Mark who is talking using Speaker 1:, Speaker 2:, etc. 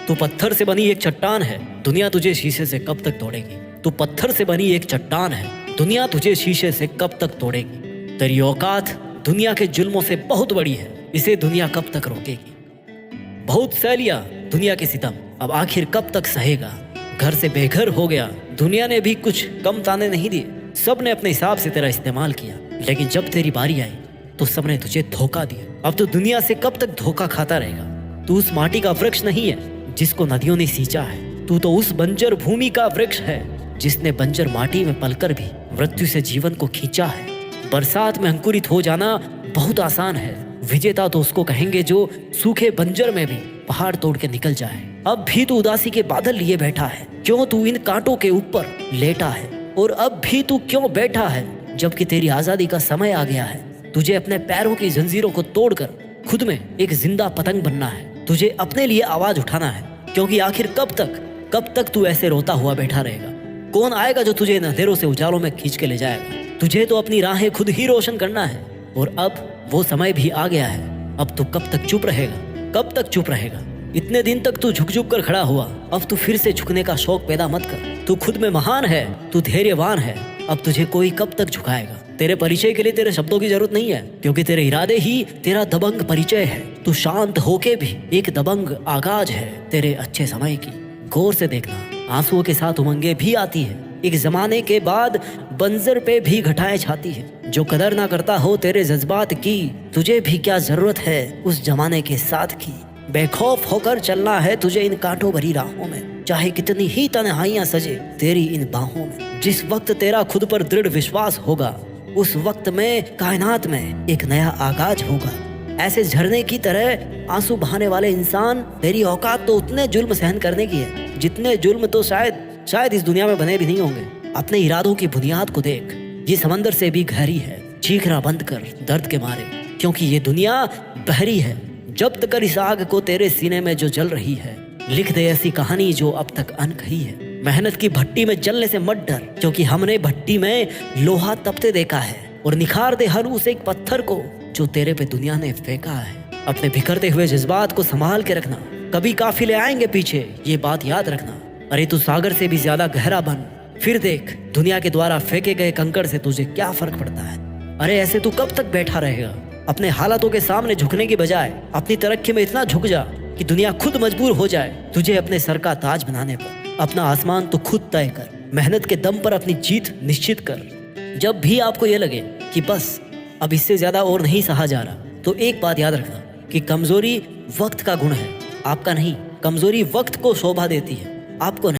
Speaker 1: तू पत्थर से बनी एक चट्टान है, दुनिया तुझे शीशे से कब तक तोड़ेगी। तू पत्थर से बनी एक चट्टान है, दुनिया तुझे शीशे से कब तक तोड़ेगी। तेरी औकात दुनिया के जुल्मों से बहुत बड़ी है, इसे दुनिया कब तक रोकेगी। बहुत सह लिया दुनिया के सितम, अब आखिर कब तक सहेगा। घर से बेघर हो गया, दुनिया ने भी कुछ कम ताने नहीं दिए। सब ने अपने हिसाब से तेरा इस्तेमाल किया, लेकिन जब तेरी बारी आई तो सबने तुझे धोखा दिया। अब तो दुनिया से कब तक धोखा खाता रहेगा। तू उस माटी का वृक्ष नहीं है जिसको नदियों ने सींचा है, तू तो उस बंजर भूमि का वृक्ष है जिसने बंजर माटी में पलकर भी मृत्यु से जीवन को खींचा है। बरसात में अंकुरित हो जाना बहुत आसान है, विजेता तो उसको कहेंगे जो सूखे बंजर में भी पहाड़ तोड़ के निकल जाए। अब भी तू उदासी के बादल लिए बैठा है, क्यों तू इन कांटों के ऊपर लेटा है। और अब भी तू क्यों बैठा है, जबकि तेरी आजादी का समय आ गया है। तुझे अपने पैरों की जंजीरों को तोड़कर खुद में एक जिंदा पतंग बनना है। तुझे अपने लिए आवाज उठाना है, क्योंकि आखिर कब तक तू ऐसे रोता हुआ बैठा रहेगा। कौन आएगा जो तुझे इन अंधेरों से उजालों में खींच के ले जाएगा। तुझे तो अपनी राहें खुद ही रोशन करना है, और अब वो समय भी आ गया है। अब तू कब तक चुप रहेगा, कब तक चुप रहेगा। इतने दिन तक तू झुक झुक कर खड़ा हुआ, अब तू फिर से झुकने का शौक पैदा मत कर। तू खुद में महान है, तू धैर्यवान है, अब तुझे कोई कब तक झुकाएगा। तेरे परिचय के लिए तेरे शब्दों की जरूरत नहीं है, क्योंकि तेरे इरादे ही तेरा दबंग परिचय है। तू शांत होके भी एक दबंग आगाज है तेरे अच्छे समय की। गौर से देखना, आंसुओं के साथ उमंगे भी आती है। एक जमाने के बाद बंजर पे भी घटाएं छाती है। जो कदर ना करता हो तेरे जज्बात की, तुझे भी क्या जरूरत है उस जमाने के साथ की। बेखौफ होकर चलना है तुझे इन कांटों भरी राहों में, चाहे कितनी ही तन्हाइयां सजे तेरी इन बाहों में। जिस वक्त तेरा खुद पर दृढ़ विश्वास होगा, उस वक्त में कायनात में एक नया आगाज होगा। ऐसे झरने की तरह आंसू बहाने वाले इंसान, तेरी औकात तो उतने जुल्म सहन करने की है जितने जुल्म तो शायद इस दुनिया में बने भी नहीं होंगे। अपने इरादों की बुनियाद को देख, ये समंदर से भी गहरी है। चीखना बंद कर दर्द के मारे, क्योंकि ये दुनिया बहरी है। जब्त कर इस आग को तेरे सीने में जो जल रही है, लिख दे ऐसी कहानी जो अब तक अनकही है। मेहनत की भट्टी में जलने से मत डर, क्योंकि हमने भट्टी में लोहा तपते देखा है। और निखार दे हर उस एक पत्थर को जो तेरे पे दुनिया ने फेंका है। अपने बिखरते हुए जज्बात को संभाल के रखना, कभी काफिले आएंगे पीछे, ये बात याद रखना। अरे तू सागर से भी ज्यादा गहरा बन, फिर देख दुनिया के द्वारा फेंके गए कंकड़ से तुझे क्या फर्क पड़ता है। अरे ऐसे तू कब तक बैठा रहेगा। अपने हालातों के सामने झुकने की बजाय अपनी तरक्की में इतना झुक जा कि दुनिया खुद मजबूर हो जाए तुझे अपने सर का ताज बनाने पर। अपना आसमान तो खुद तय कर, मेहनत के दम पर अपनी जीत निश्चित कर। जब भी आपको यह लगे कि बस अब इससे ज्यादा और नहीं सहा जा रहा, तो एक बात याद रखना कि कमजोरी वक्त का गुण है, आपका नहीं। कमजोरी वक्त को शोभा देती है, आपको नहीं।